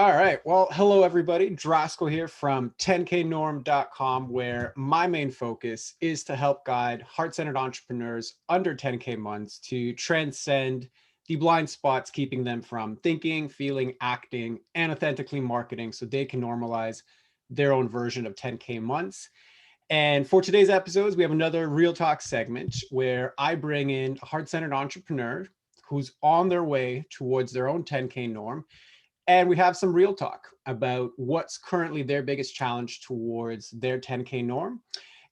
All right. Well, hello, everybody. Drasko here from 10knorm.com, where my main focus is to help guide heart-centered entrepreneurs under 10K months to transcend the blind spots keeping them from thinking, feeling, acting, and authentically marketing so they can normalize their own version of 10K months. And for today's episodes, we have another Real Talk segment where I bring in a heart-centered entrepreneur who's on their way towards their own 10K norm. And we have some real talk about what's currently their biggest challenge towards their 10K norm.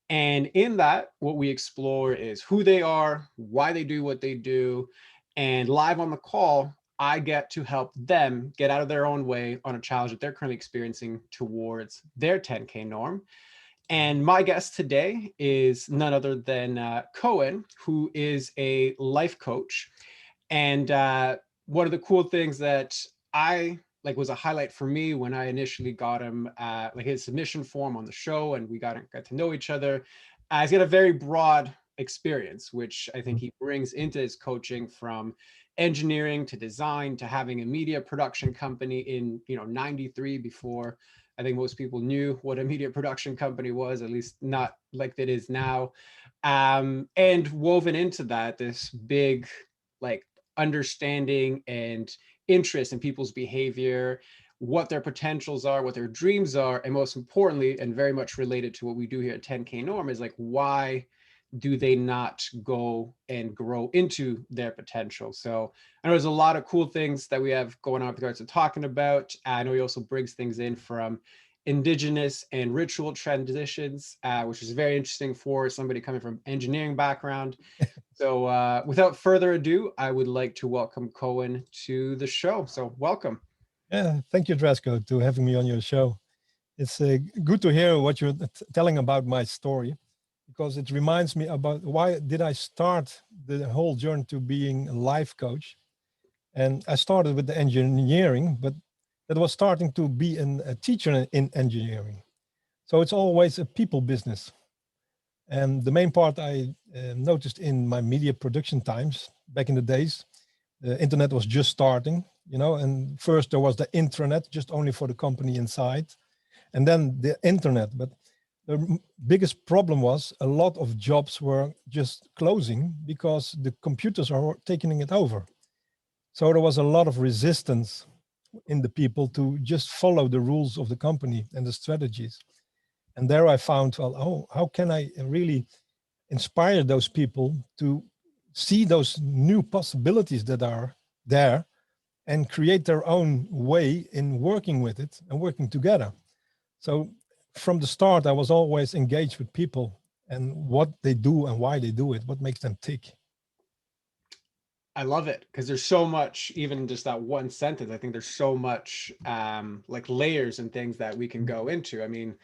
And in that, what we explore is who they are, why they do what they do. And live on the call, I get to help them get out of their own way on a challenge that they're currently experiencing towards their 10K norm. And my guest today is none other than Coen, who is a life coach. And one of the cool things that I was a highlight for me when I initially got him his submission form on the show, and we got to know each other. He's got a very broad experience, which I think he brings into his coaching, from engineering to design to having a media production company in 93, before I think most people knew what a media production company was, at least not like it is now. And woven into that, this big understanding and interest in people's behavior, what their potentials are, what their dreams are, and most importantly, and very much related to what we do here at 10K Norm, is why do they not go and grow into their potential? So I know there's a lot of cool things that we have going on with regards to talking about. I know he also brings things in from indigenous and ritual transitions, which is very interesting for somebody coming from engineering background. So without further ado, I would like to welcome Coen to the show. So welcome. Yeah, thank you, Drasko, to having me on your show. It's good to hear what you're telling about my story, because it reminds me about why did I start the whole journey to being a life coach. And I started with the engineering, but that was starting to be a teacher in engineering. So it's always a people business. And the main part I noticed in my media production times back in the days, the internet was just starting, and first there was the intranet just only for the company inside, and then the internet. But the biggest problem was a lot of jobs were just closing because the computers are taking it over. So there was a lot of resistance in the people to just follow the rules of the company and the strategies. And there I found, well, oh, how can I really inspire those people to see those new possibilities that are there and create their own way in working with it and working together. So from the start, I was always engaged with people and what they do and why they do it, what makes them tick. I love it, because there's so much, even just that one sentence, I think there's so much layers and things that we can go into. I mean,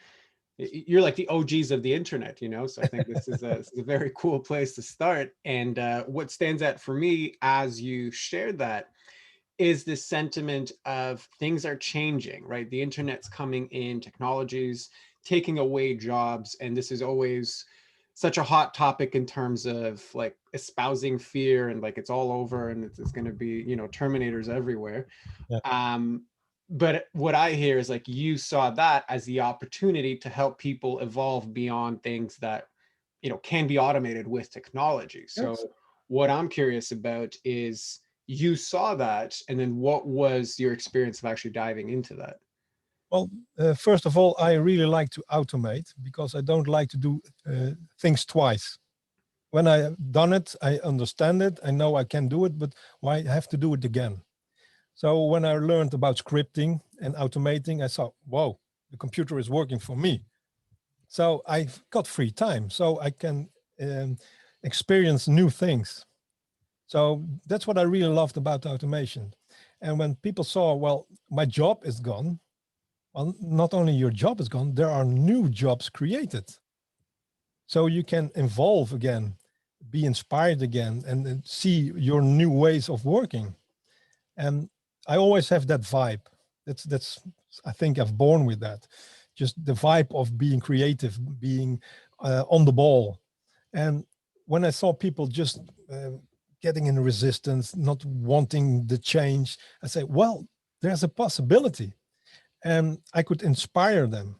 you're like the OGs of the internet, so I think this is this is a very cool place to start. And what stands out for me as you shared that is this sentiment of things are changing, right? The internet's coming in, technologies taking away jobs, and this is always such a hot topic in terms of espousing fear and it's all over and it's going to be terminators everywhere. Yeah. But what I hear is you saw that as the opportunity to help people evolve beyond things that can be automated with technology. So Yes. what I'm curious about is, you saw that, and then what was your experience of actually diving into that? Well, first of all, I really like to automate because I don't like to do things twice. When I've done it, I understand it, I know I can do it, but why have to do it again? So when I learned about scripting and automating, I saw, whoa, the computer is working for me. So I've got free time, so I can experience new things. So that's what I really loved about automation. And when people saw, well, my job is gone, well, not only your job is gone, there are new jobs created. So you can evolve again, be inspired again, and see your new ways of working. And I always have that vibe. That's I think I've born with that. Just the vibe of being creative, being on the ball. And when I saw people just getting in resistance, not wanting the change, I say, well, there's a possibility. and I could inspire them.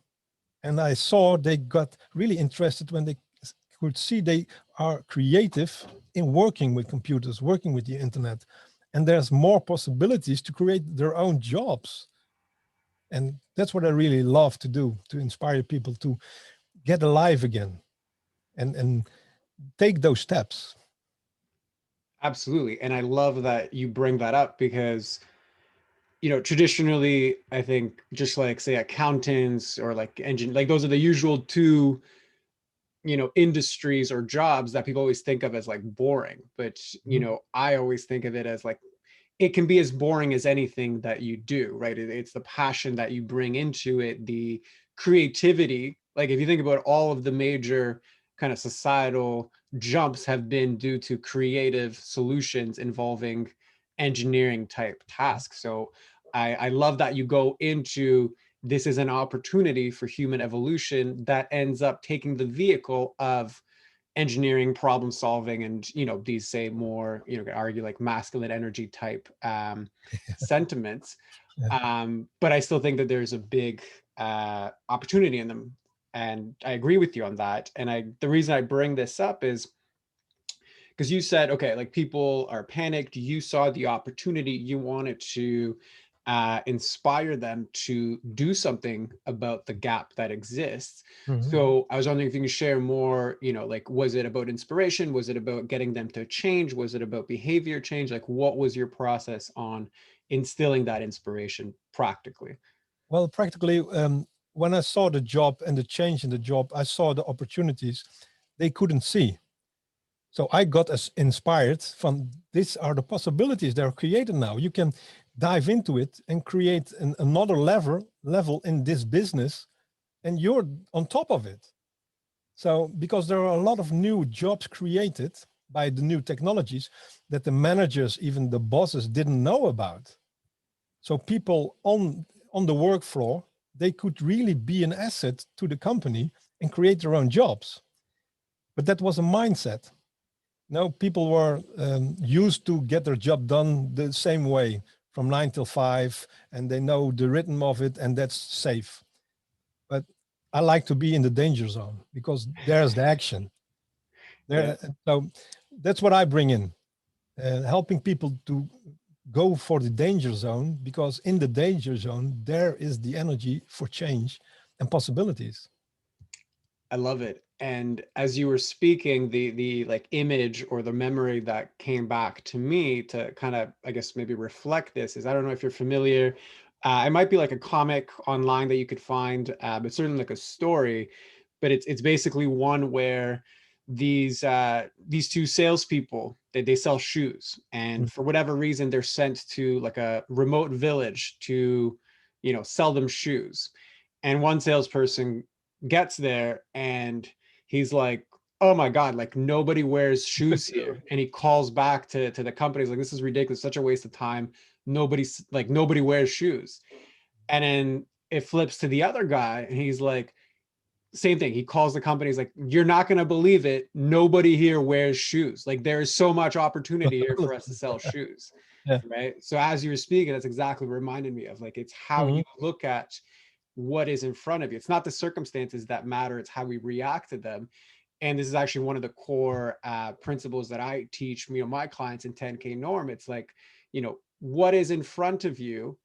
And I saw they got really interested when they could see they are creative in working with computers, working with the internet. And there's more possibilities to create their own jobs. And that's what I really love to do, to inspire people to get alive again and take those steps. Absolutely. And I love that you bring that up because, traditionally, I think just like say accountants or like engine, like those are the usual two, industries or jobs that people always think of as like boring. But, Mhm. I always think of it as like it can be as boring as anything that you do, right? It's the passion that you bring into it, the creativity. Like if you think about all of the major kind of societal jumps have been due to creative solutions involving engineering type tasks. So I love that you go into this is an opportunity for human evolution that ends up taking the vehicle of engineering, problem solving, and these say more could argue like masculine energy type sentiments. Yeah. But I still think that there's a big opportunity in them, and I agree with you on that. And the reason I bring this up is because you said, okay, like people are panicked. You saw the opportunity. You wanted to inspire them to do something about the gap that exists. Mhm. So I was wondering if you can share more, like, was it about inspiration? Was it about getting them to change? Was it about behavior change? Like, what was your process on instilling that inspiration practically? Well, practically, when I saw the job and the change in the job, I saw the opportunities they couldn't see. So I got as inspired from these are the possibilities that are created now. You can dive into it and create another level in this business, and you're on top of it. So because there are a lot of new jobs created by the new technologies that the managers, even the bosses, didn't know about. So people on the work floor, they could really be an asset to the company and create their own jobs. But that was a mindset. No, people were used to get their job done the same way from 9 till 5, and they know the rhythm of it, and that's safe. But I like to be in the danger zone because there's the action. Yeah. So that's what I bring in, helping people to go for the danger zone, because in the danger zone there is the energy for change and possibilities. I love it. And as you were speaking, the like image or the memory that came back to me to kind of, I guess, maybe reflect this is I don't know if you're familiar. It might be like a comic online that you could find, but certainly like a story. But it's basically one where these two salespeople they sell shoes, and Mm. for whatever reason they're sent to like a remote village to sell them shoes. And one salesperson gets there and he's like, oh my god, like nobody wears shoes here. And he calls back to the company. He's like, this is ridiculous, such a waste of time. Nobody wears shoes. And then it flips to the other guy and he's like, same thing. He calls the company. He's like, you're not going to believe it, nobody here wears shoes. Like there is so much opportunity here for us to sell shoes. Yeah. Right. So as you were speaking, that's exactly what reminded me of, like, it's how Mhm. you look at what is in front of you. It's not the circumstances that matter, it's how we react to them. And this is actually one of the core principles that I teach my clients in 10K norm. It's like, what is in front of you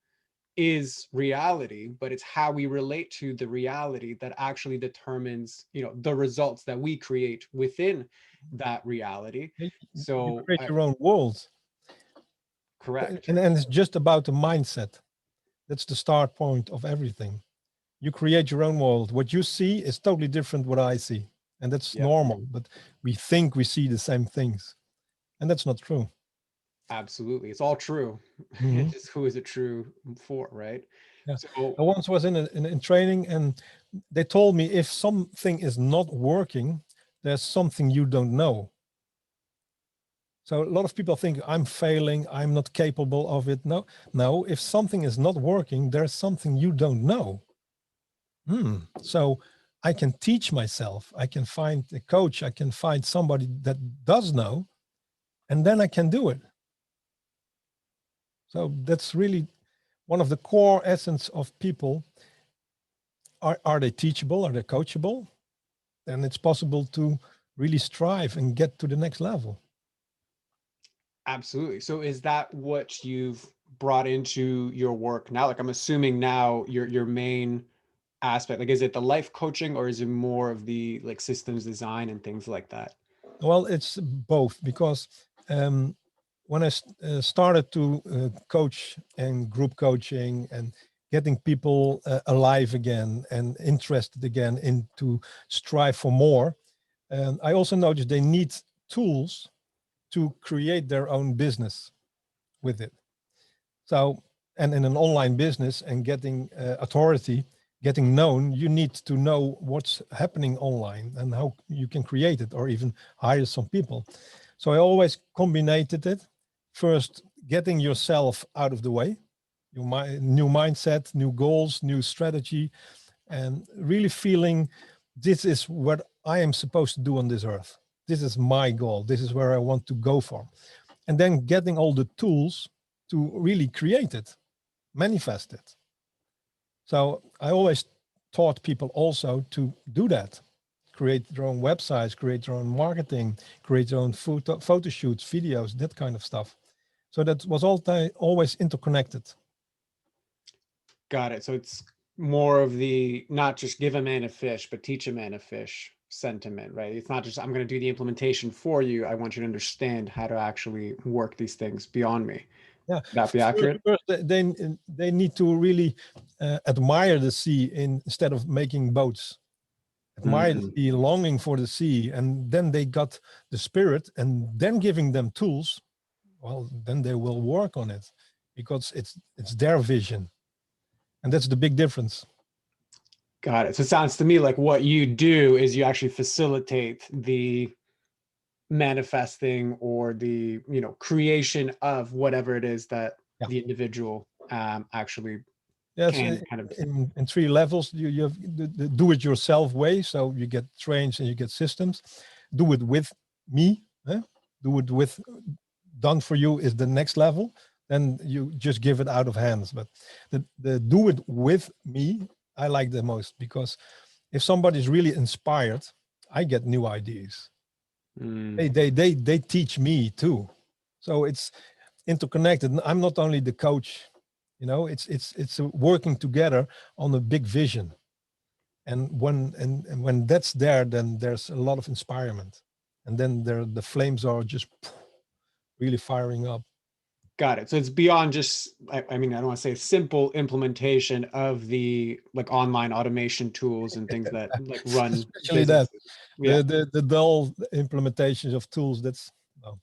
is reality, but it's how we relate to the reality that actually determines the results that we create within that reality. You So create your own world. correct. And it's just about the mindset. That's the start point of everything. You create your own world. What you see is totally different what I see. And that's Yeah, normal, but we think we see the same things. And that's not true. absolutely, it's all true. It's Mhm. just who is it true for, right? Yeah. So I once was in training, and they told me if something is not working, there's something you don't know. So a lot of people think I'm failing, I'm not capable of it. No, no, if something is not working, there's something you don't know. So I can teach myself, I can find a coach, I can find somebody that does know, and then I can do it. So that's really one of the core essence of people are they teachable? Are they coachable? And it's possible to really strive and get to the next level. Absolutely. So is that what you've brought into your work now? Like I'm assuming now your main aspect, like is it the life coaching or is it more of the like systems design and things like that? Well, it's both because when I started to coach and group coaching and getting people alive again and interested again into strive for more, I also noticed they need tools to create their own business with it. So, and in an online business and getting authority, getting known, you need to know what's happening online and how you can create it or even hire some people. So I always combined it. First, getting yourself out of the way, your new mindset, new goals, new strategy, and really feeling this is what I am supposed to do on this earth. This is my goal. This is where I want to go for. And then getting all the tools to really create it, manifest it. So I always taught people also to do that, create their own websites, create their own marketing, create their own photo shoots, videos, that kind of stuff. So that was always interconnected. Got it. So it's more of the not just give a man a fish, but teach a man a fish sentiment, right? It's not just I'm going to do the implementation for you. I want you to understand how to actually work these things beyond me. Yeah, Would that be accurate? first they need to really admire the sea instead of making boats. Admire the Mm, sea, longing for the sea, and then they got the spirit, and then giving them tools. Well, then they will work on it because it's their vision, and that's the big difference. got it. So it sounds to me like what you do is you actually facilitate the manifesting or the creation of whatever it is that Yeah. the individual actually Yes, can kind of. in three levels. You have the do-it-yourself way, so you get trains and you get systems. Do it with me. Do it with done for you is the next level. Then you just give it out of hands. But the do it with me, I like the most because if somebody's really inspired, I get new ideas. Mm, They teach me too. So it's interconnected. I'm not only the coach, it's working together on a big vision. And when that's there, then there's a lot of inspirement. And then the flames are just really firing up. got it. So it's beyond just, I mean, I don't want to say simple implementation of the like online automation tools and things that like run Especially that businesses. Yeah. the dull implementations of tools. That's no.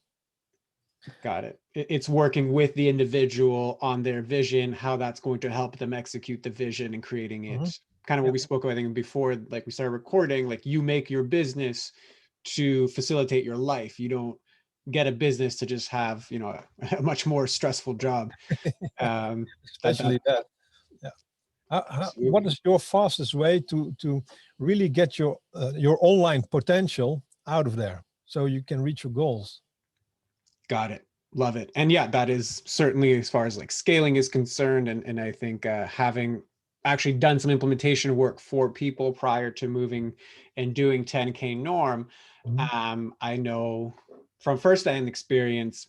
Got it. It's working with the individual on their vision, how that's going to help them execute the vision and creating Mhm. it. Kind of what Yeah. we spoke about, I think, before, like we started recording, like you make your business to facilitate your life. You don't get a business to just have, a much more stressful job. That Especially that. Yeah. What absolutely. is your fastest way to really get your online potential out of there so you can reach your goals? Got it. Love it. And yeah, that is certainly as far as like scaling is concerned. And I think having actually done some implementation work for people prior to moving and doing 10K norm, Mhm. I know from firsthand experience,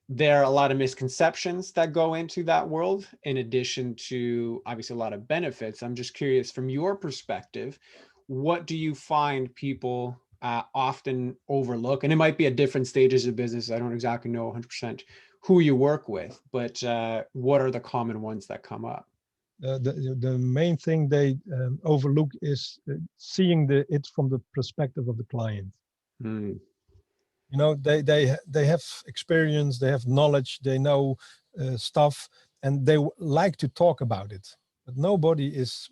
there are a lot of misconceptions that go into that world, in addition to obviously a lot of benefits. I'm just curious, from your perspective, what do you find people often overlook? And it might be at different stages of business. I don't exactly know 100% who you work with, but what are the common ones that come up? The main thing they overlook is seeing it from the perspective of the client. Hmm. They have experience, they have knowledge, they know stuff, and they like to talk about it, but nobody is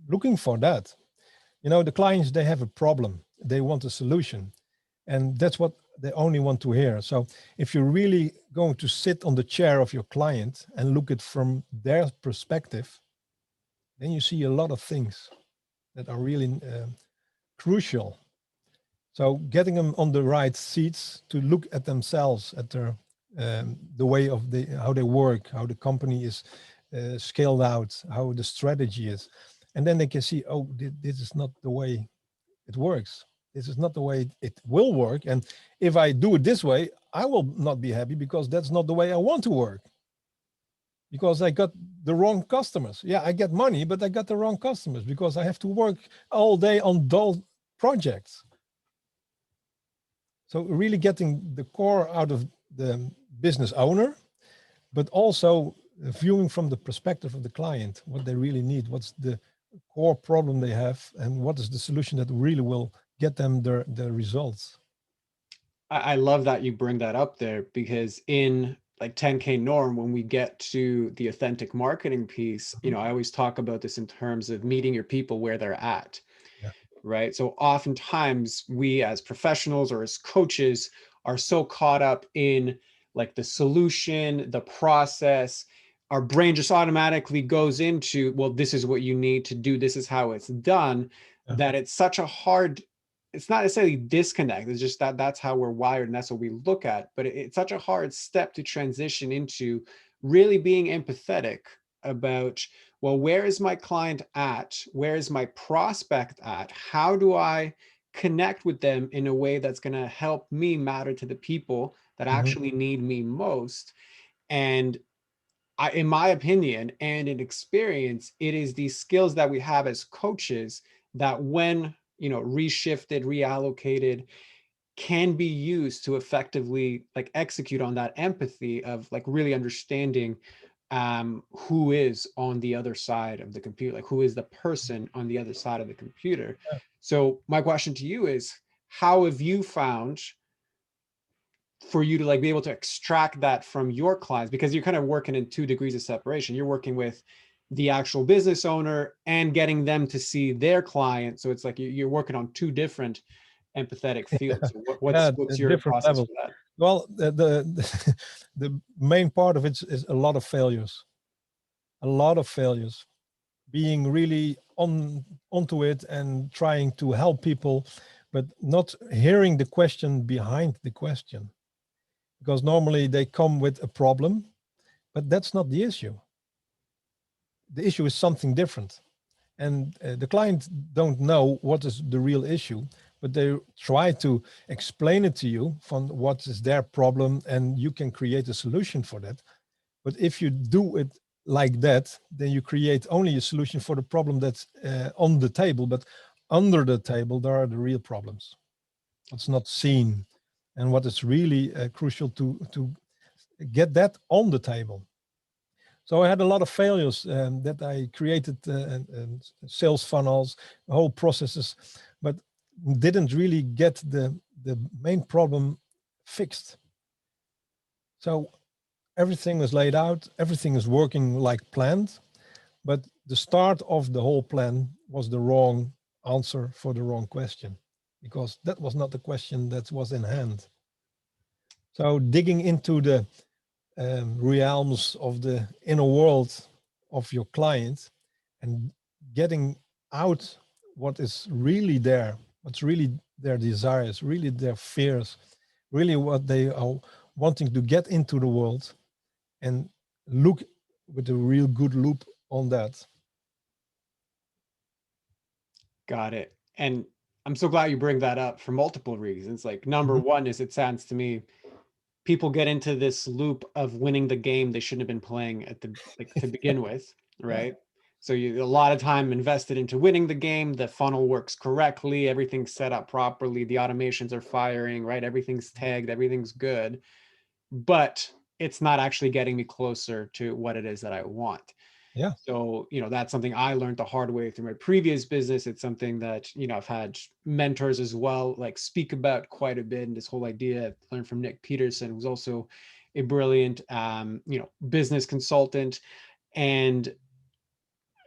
looking for that. The clients, they have a problem, they want a solution, and that's what they only want to hear. So if you're really going to sit on the chair of your client and look at from their perspective, then you see a lot of things that are really crucial. So getting them on the right seats to look at themselves, at their the way of how they work, how the company is scaled out, how the strategy is. And then they can see, oh, this is not the way it works. This is not the way it will work. And if I do it this way, I will not be happy because that's not the way I want to work. Because I got the wrong customers. Yeah, I get money, but I got the wrong customers because I have to work all day on dull projects. So really getting the core out of the business owner, but also viewing from the perspective of the client, what they really need, what's the core problem they have, and what is the solution that really will get them their results. I love that you bring that up there, because in like 10K norm, when we get to the authentic marketing piece, I always talk about this in terms of meeting your people where they're at. Yeah. Right. So oftentimes we as professionals or as coaches are so caught up in like the solution, the process, our brain just automatically goes into, well, this is what you need to do, this is how it's done, Yeah. that it's such a hard, it's not necessarily disconnect, it's just that that's how we're wired and that's what we look at. But it's such a hard step to transition into really being empathetic about, well, where is my client at? Where is my prospect at? How do I connect with them in a way that's going to help me matter to the people that Mhm. actually need me most? And in my opinion and in experience, it is these skills that we have as coaches that, when reshifted, reallocated, can be used to effectively like execute on that empathy of like really understanding who is on the other side of the computer, like who is the person on the other side of the computer. Yeah. So my question to you is, how have you found for you to like be able to extract that from your clients? Because you're kind of working in 2 degrees of separation. You're working with the actual business owner and getting them to see their client. So it's like you're working on 2 different empathetic fields. So Yeah, what's your different process levels. for that? Well, the main part of it is a lot of failures. A lot of failures. Being really onto it and trying to help people, but not hearing the question behind the question. Because normally they come with a problem, but that's not the issue. The issue is something different. And the client don't know what is the real issue, but they try to explain it to you from what is their problem, and you can create a solution for that. But if you do it like that, then you create only a solution for the problem that's on the table, but under the table there are the real problems. It's not seen, and what is really crucial to get that on the table. So I had a lot of failures that I created and sales funnels, whole processes, but didn't really get the main problem fixed. So everything was laid out, everything is working like planned, but the start of the whole plan was the wrong answer for the wrong question, because that was not the question that was in hand. So digging into the realms of the inner world of your client and getting out what is really there, what's really their desires, really their fears, really what they are wanting to get into the world, and look with a real good loop on that. Got it. And I'm so glad you bring that up for multiple reasons. Like number Mhm. one is, it sounds to me, people get into this loop of winning the game they shouldn't have been playing at the like to begin with, Yeah, right? So you a lot of time invested into winning the game, the funnel works correctly, everything's set up properly, the automations are firing, right? Everything's tagged, everything's good, but it's not actually getting me closer to what it is that I want. yeah, So, that's something I learned the hard way through my previous business. It's something that, I've had mentors as well, like speak about quite a bit. And this whole idea I learned from Nick Peterson, who's also a brilliant, business consultant. And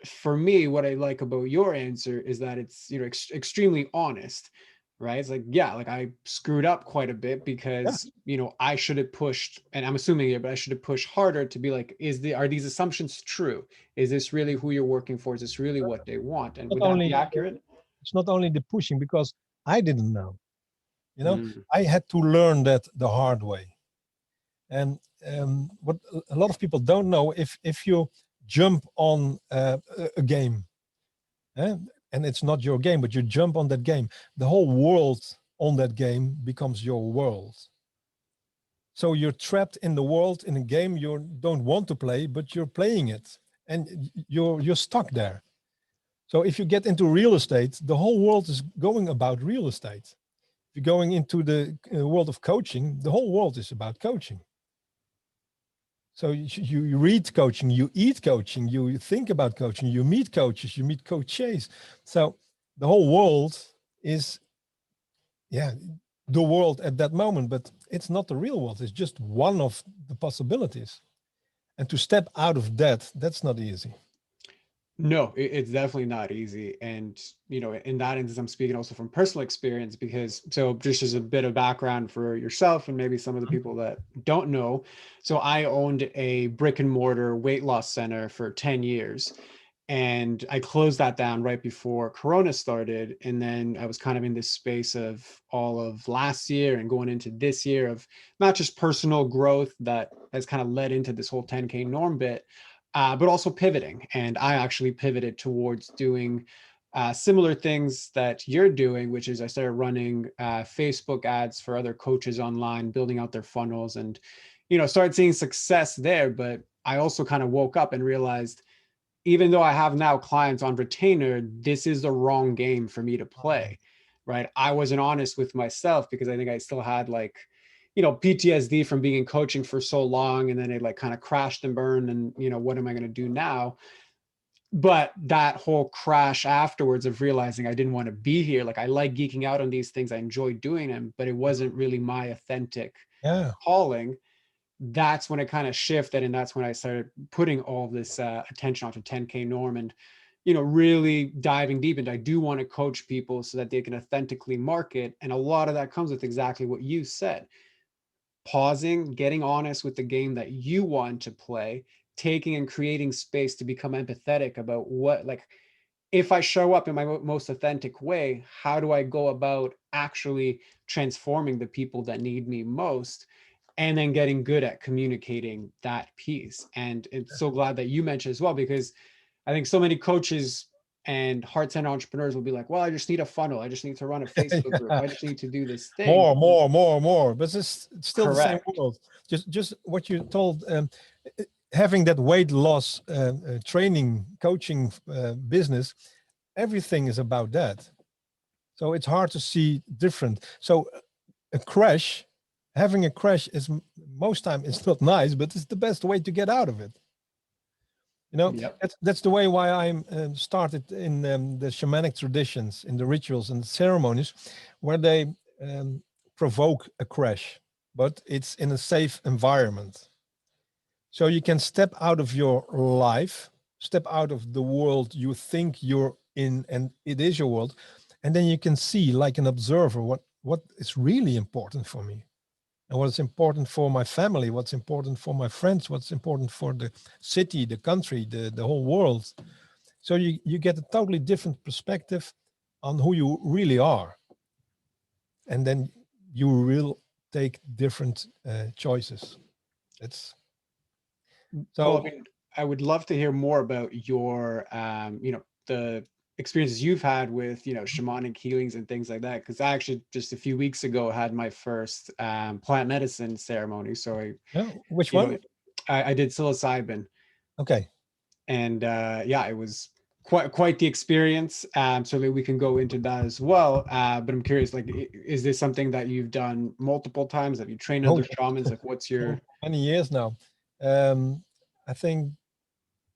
for me, what I like about your answer is that it's, extremely honest, right? It's like, yeah, like I screwed up quite a bit yeah. because, I should have pushed, and I'm assuming here, but I should have pushed harder to be like, are these assumptions true? Is this really who you're working for? Is this really what they want? And Not would that only be accurate? it's not only the pushing, because I didn't know, you know, Mm, I had to learn that the hard way. And what a lot of people don't know, if you jump on a game, eh? And it's not your game, but you jump on that game. The whole world on that game becomes your world. So you're trapped in the world in a game you don't want to play, but you're playing it, and you're stuck there. So if you get into real estate, the whole world is going about real estate. If you're going into the world of coaching, the whole world is about coaching. So you read coaching, you eat coaching, you think about coaching, you meet coaches, you meet coaches. So the whole world is, yeah, the world at that moment, but it's not the real world. It's just one of the possibilities. And to step out of that, that's not easy. No, it's definitely not easy. And, in that instance, I'm speaking also from personal experience because, so just as a bit of background for yourself and maybe some of the people that don't know. So I owned a brick and mortar weight loss center for 10 years. And I closed that down right before Corona started. And then I was kind of in this space of all of last year and going into this year of not just personal growth that has kind of led into this whole 10K norm bit, but also pivoting. And I actually pivoted towards doing similar things that you're doing, which is I started running Facebook ads for other coaches online, building out their funnels, and started seeing success there. But I also kind of woke up and realized, even though I have now clients on retainer, this is the wrong game for me to play, right? I wasn't honest with myself because I think I still had like, PTSD from being in coaching for so long, and then it like kind of crashed and burned, and what am I going to do now? But that whole crash afterwards of realizing I didn't want to be here, like I like geeking out on these things, I enjoy doing them, but it wasn't really my authentic Yeah. calling. That's when it kind of shifted, and that's when I started putting all this attention onto 10K norm, and really diving deep into, I do want to coach people so that they can authentically market. And a lot of that comes with exactly what you said: pausing, getting honest with the game that you want to play, taking and creating space to become empathetic about what, like, if I show up in my most authentic way, how do I go about actually transforming the people that need me most? And then getting good at communicating that piece. And it's so glad that you mentioned as well, because I think so many coaches and heart-centered entrepreneurs will be like, well, I just need a funnel. I just need to run a Facebook group. I just need to do this thing. More. But it's still the same Correct. world. Just what you told, having that weight loss training, coaching business, everything is about that. So it's hard to see different. So a crash, having a crash is most time it's not nice, but it's the best way to get out of it. Yep. That's the way why I'm started in the shamanic traditions, in the rituals and ceremonies, where they provoke a crash, but it's in a safe environment. So you can step out of your life, step out of the world you think you're in, and it is your world, and then you can see, like an observer, what is really important for me, and what's important for my family, what's important for my friends, what's important for the city, the country, the whole world. So you get a totally different perspective on who you really are. And then you will take different choices. It's Well, I so, mean, I would love to hear more about your, the experiences you've had with, shamanic healings and things like that. Because I actually just a few weeks ago had my first plant medicine ceremony. So yeah, which you know, one? I did psilocybin, Okay. and yeah, it was quite the experience. So maybe we can go into that as well. But I'm curious, like, is this something that you've done multiple times? Have you trained Oh, other shamans? Like, what's for your? many years now. Um, I think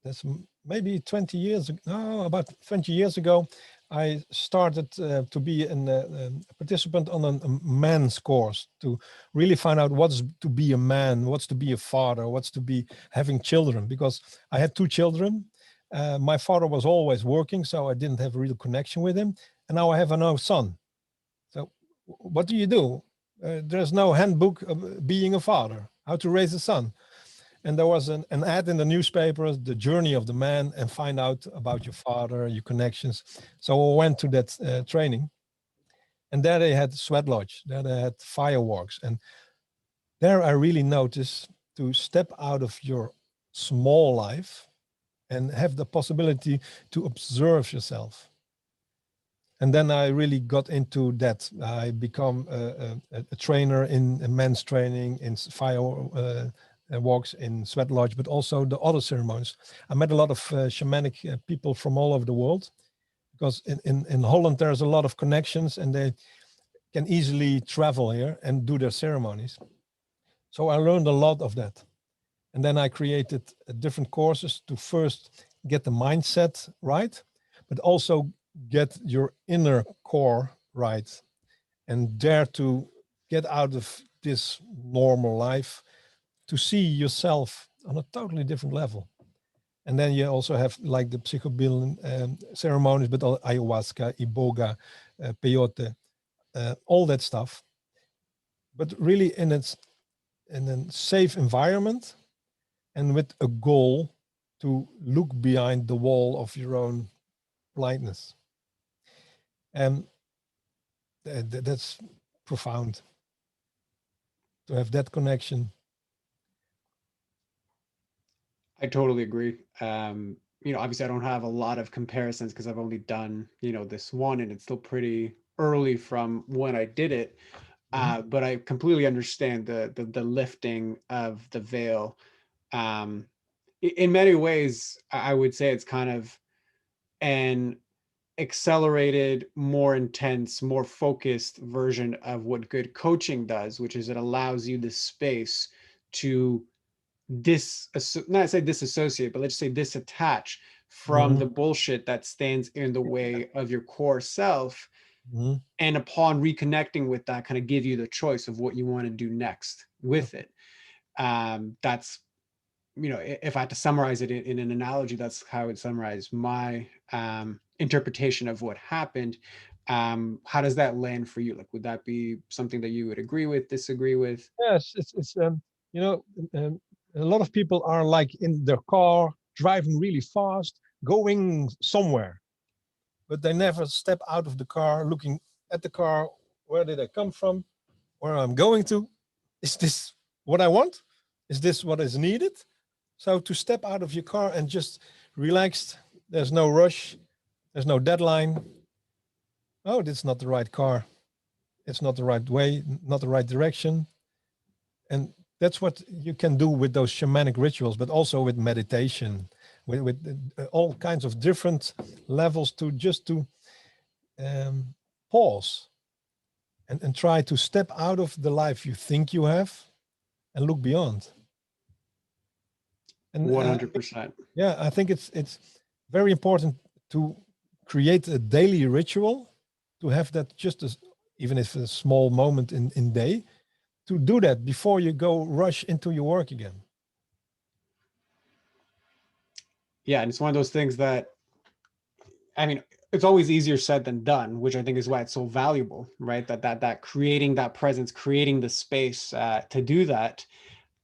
that's maybe 20 years ago, no, about 20 years ago, I started to be a participant on a man's course to really find out what's to be a man, what's to be a father, what's to be having children, because I had two children. My father was always working, so I didn't have a real connection with him. And now I have a no son. So what do you do? There's no handbook of being a father, how to raise a son. And there was an ad in the newspaper, the journey of the man, and find out about your father, your connections. So I went to that training, and there they had sweat lodge, there they had fireworks, and there I really noticed to step out of your small life and have the possibility to observe yourself. And then I really got into that. I become a trainer in men's training, in fire walks, in sweat lodge, but also the other ceremonies. I met a lot of shamanic people from all over the world, because in Holland there's a lot of connections, and they can easily travel here and do their ceremonies. So I learned a lot of that. And then I created different courses to first get the mindset right, but also get your inner core right, and dare to get out of this normal life to see yourself on a totally different level. And then you also have like the psychobilin ceremonies, but ayahuasca, iboga, peyote, all that stuff. But really in a safe environment, and with a goal to look behind the wall of your own blindness. And that's profound to have that connection. I totally agree. Obviously I don't have a lot of comparisons because I've only done, this one, and it's still pretty early from when I did it. But I completely understand the lifting of the veil. Um, in many ways, I would say it's kind of an accelerated, more intense, more focused version of what good coaching does, which is it allows you the space to not say disassociate, but let's say disattach from the bullshit that stands in the way of your core self. And upon reconnecting with that, kind of give you the choice of what you want to do next with it. That's, if I had to summarize it in an analogy, that's how I would summarize my interpretation of what happened. How does that land for you? Like, would that be something that you would agree with, disagree with? Yes, it's you know, um, a lot of people are like in their car, driving really fast, going somewhere, but they never step out of the car, looking at the car. Where did I come from? Where I'm going to? Is this what I want? Is this what is needed? So to step out of your car and just relaxed, there's no rush, there's no deadline. Oh, this is not the right car. It's not the right way, not the right direction. And that's what you can do with those shamanic rituals, but also with meditation, with all kinds of different levels to just to pause and try to step out of the life you think you have and look beyond. And 100%. yeah, I think it's very important to create a daily ritual, to have that just as, even if a small moment in day, to do that before you go rush into your work again. Yeah, and it's one of those things that, I mean, it's always easier said than done, which I think is why it's so valuable, right? That creating that presence, creating the space to do that,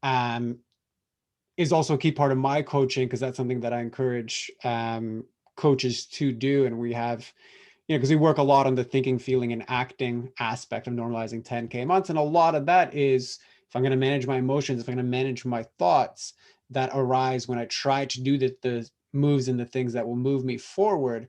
um, is also a key part of my coaching, because that's something that I encourage coaches to do. And we have, because we work a lot on the thinking, feeling, and acting aspect of normalizing 10K months. And a lot of that is, if I'm going to manage my emotions, if I'm going to manage my thoughts that arise when I try to do the moves and the things that will move me forward,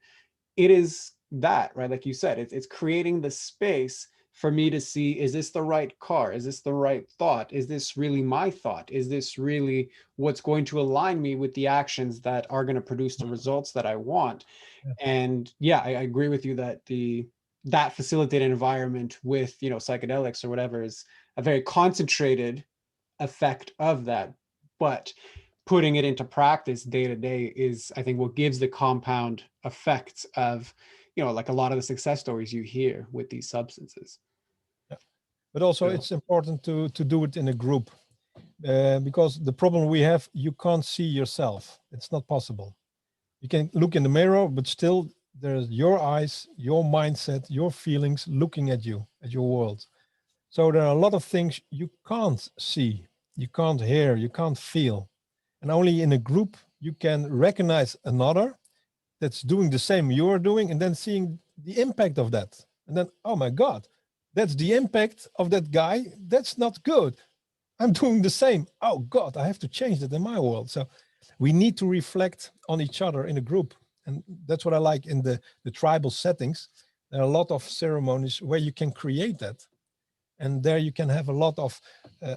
it is that, right? Like you said, it's creating the space for me to see, is this the right car? Is this the right thought? Is this really my thought? Is this really what's going to align me with the actions that are going to produce the results that I want? Yeah. And yeah, I agree with you that that facilitated environment with, psychedelics or whatever is a very concentrated effect of that. But putting it into practice day to day is, I think, what gives the compound effects of, like a lot of the success stories you hear with these substances. Yeah. But also So, it's important to do it in a group, because the problem we have, you can't see yourself. It's not possible. You can look in the mirror, but still there's your eyes, your mindset, your feelings looking at you, at your world. So there are a lot of things you can't see, you can't hear, you can't feel. And only in a group you can recognize another that's doing the same you're doing, and then seeing the impact of that. And then, oh my God, that's the impact of that guy. That's not good. I'm doing the same. Oh God, I have to change that in my world. So We need to reflect on each other in a group. And that's what I like in the tribal settings. There are a lot of ceremonies where you can create that. And there you can have a lot of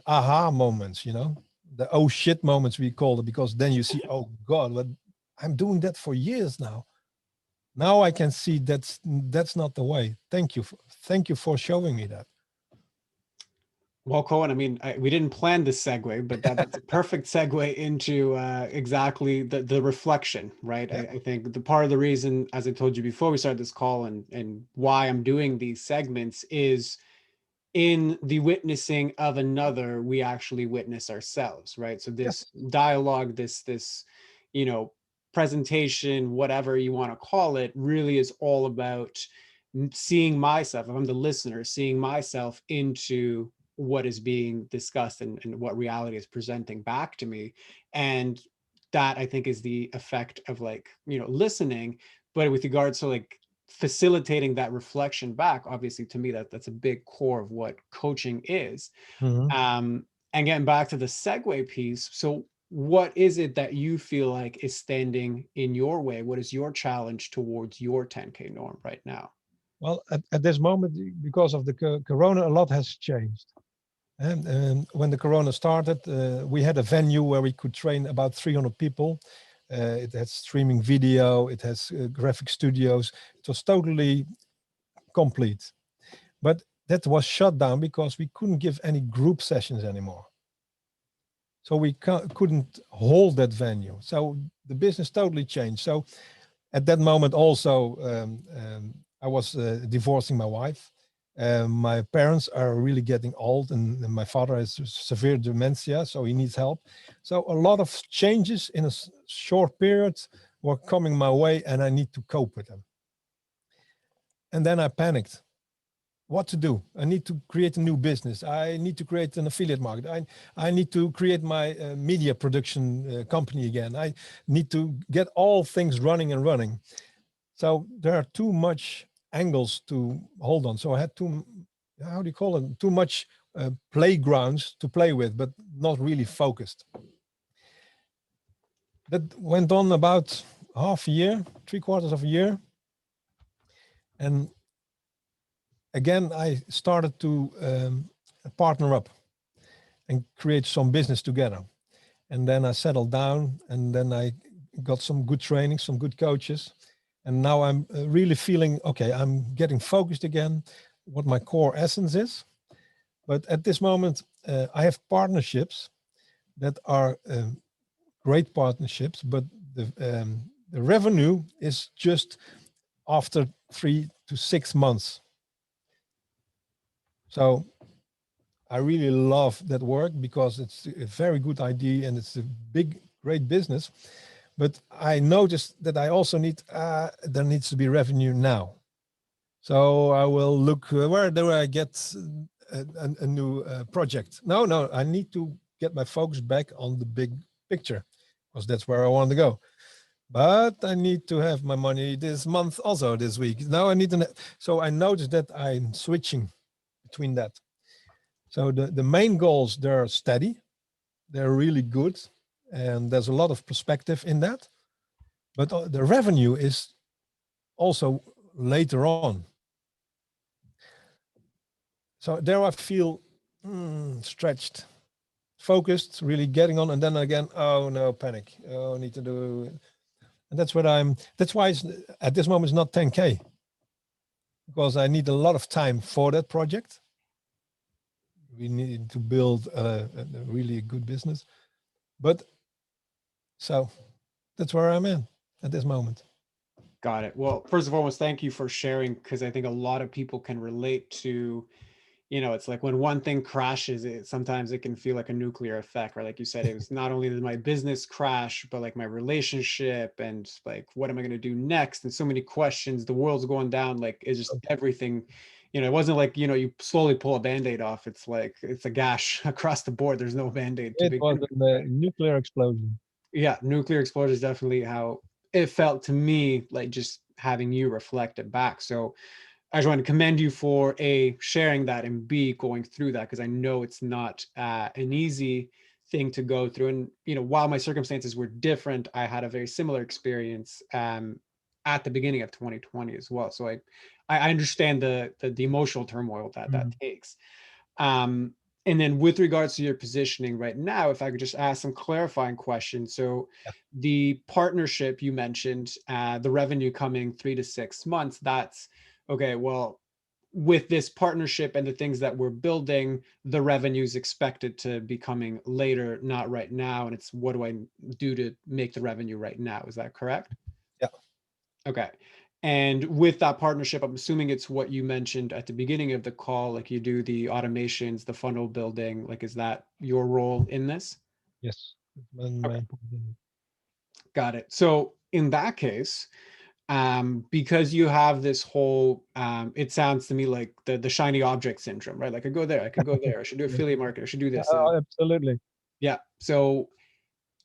aha moments, the oh shit moments we call it, because then you see, oh God, what I'm doing that for years now. Now I can see that's not the way. Thank you for showing me that. Well, Coen, I mean, we didn't plan this segue, but that's a perfect segue into exactly the reflection, right? Yeah. I think the part of the reason, as I told you before we started this call, and why I'm doing these segments is in the witnessing of another, we actually witness ourselves, right? So this Yes. dialogue, this, you know, presentation, whatever you want to call it, really is all about seeing myself. If I'm the listener, seeing myself into what is being discussed and what reality is presenting back to me. And that I think is the effect of like, listening. But with regards to like facilitating that reflection back, obviously to me that's a big core of what coaching is. Mhm. And getting back to the segue piece, so what is it that you feel like is standing in your way? What is your challenge towards your 10K norm right now? Well, at this moment, because of the corona, a lot has changed. And when the corona started, we had a venue where we could train about 300 people. It has streaming video, it has graphic studios. It was totally complete. But that was shut down because we couldn't give any group sessions anymore. So we couldn't hold that venue. So the business totally changed. So at that moment, also, I was divorcing my wife. My parents are really getting old, and my father has severe dementia, so he needs help. So a lot of changes in a short period were coming my way, and I need to cope with them. And then I panicked. What to do? I need to create a new business. I need to create an affiliate market. I need to create my media production company again. I need to get all things running and running. So there are too much angles to hold on. So I had too, how do you call it? Too much playgrounds to play with, but not really focused. That went on about half a year, 3/4 of a year. And again, I started to partner up and create some business together. And then I settled down, and then I got some good training, some good coaches. And now I'm really feeling, okay, I'm getting focused again, what my core essence is. But at this moment, I have partnerships that are great partnerships, but the revenue is just after 3 to 6 months. So I really love that work because it's a very good idea and it's a big, great business. But I noticed that I also need, there needs to be revenue now. So I will look, where do I get a new project? No, I need to get my focus back on the big picture because that's where I want to go. But I need to have my money this month also this week. Now I need to, so I noticed that I'm switching between that. So the main goals, they're steady, they're really good, and there's a lot of perspective in that. But the revenue is also later on. So there I feel stretched, focused, really getting on, and then again, oh no, panic. Oh, I need to do, and that's what I'm. That's why it's, at this moment it's not 10K because I need a lot of time for that project. We need to build a really good business, but so that's where I'm at this moment. Got it. Well, first and foremost, thank you for sharing because I think a lot of people can relate to, it's like when one thing crashes, sometimes it can feel like a nuclear effect, right? Like you said, it was not only did my business crash, but like my relationship and like, what am I going to do next? And so many questions, the world's going down, like it's just everything, it wasn't like, you slowly pull a Band-Aid off. It's like, it's a gash across the board. There's no Band-Aid to It was begin with. a nuclear explosion. Yeah, nuclear explosion is definitely how it felt to me, like just having you reflect it back. So I just want to commend you for A, sharing that, and B, going through that, because I know it's not an easy thing to go through. And, while my circumstances were different, I had a very similar experience at the beginning of 2020 as well. So I understand the emotional turmoil that Mhm. takes. Um, and then with regards to your positioning right now, if I could just ask some clarifying questions. So Yeah. the partnership you mentioned, the revenue coming 3 to 6 months, that's okay. Well, with this partnership and the things that we're building, the revenue is expected to be coming later, not right now. And it's what do I do to make the revenue right now? Is that correct? Yeah. Okay. And with that partnership, I'm assuming it's what you mentioned at the beginning of the call, like you do the automations, the funnel building, like is that your role in this? Yes. Okay, Main point. got it. So in that case, because you have this whole, it sounds to me like the shiny object syndrome, right? Like I go there, I could go there, I should do Yeah. affiliate marketing, I should do this. And Absolutely. yeah, so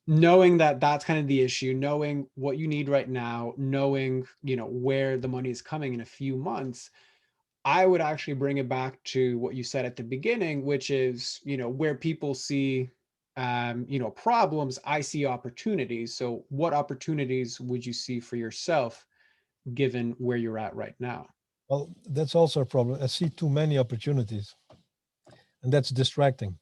knowing that that's kind of the issue, knowing what you need right now, knowing, where the money is coming in a few months, I would actually bring it back to what you said at the beginning, which is, where people see, problems, I see opportunities. So what opportunities would you see for yourself given where you're at right now? Well, that's also a problem. I see too many opportunities, and that's distracting.